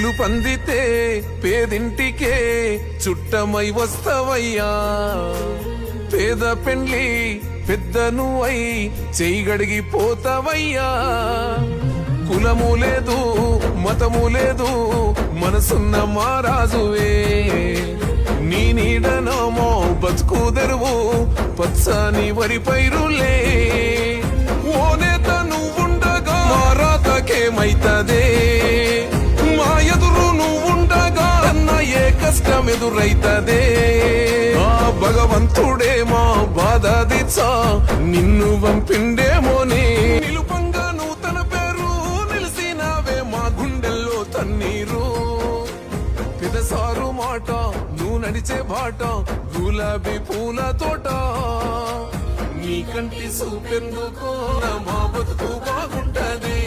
పిలుపందితే పేదింటికే చుట్టమై వస్తవయ్యా. పేద పెండ్లి పెద్దను అయి చెయ్యగడిగి పోతావయ్యా. కులము లేదు మతము లేదు మనసున్న మారాజువే. నీ నీడనమో బతుకు తెరువు పచ్చని వరి పైరులే. ఓ నేత నువ్వుండగా మారాతకేమైతదే, మా ఎదురు నువ్వుండగా అన్న ఏ కష్టం ఎదురైతదే. ఆ భగవంతుడే మా బాధ దిచ్చా నిన్ను పంపిండేమోనే. నిలుపంగా నూతన పేరు నిలిసినావే మా గుండెల్లో తన్నీరు. పెదసారు మాట నువ్వు నడిచే బాట గులాబీ పూల తోట. నీ కంటి సూపెందుకో మా బతుకు బాగుంటది.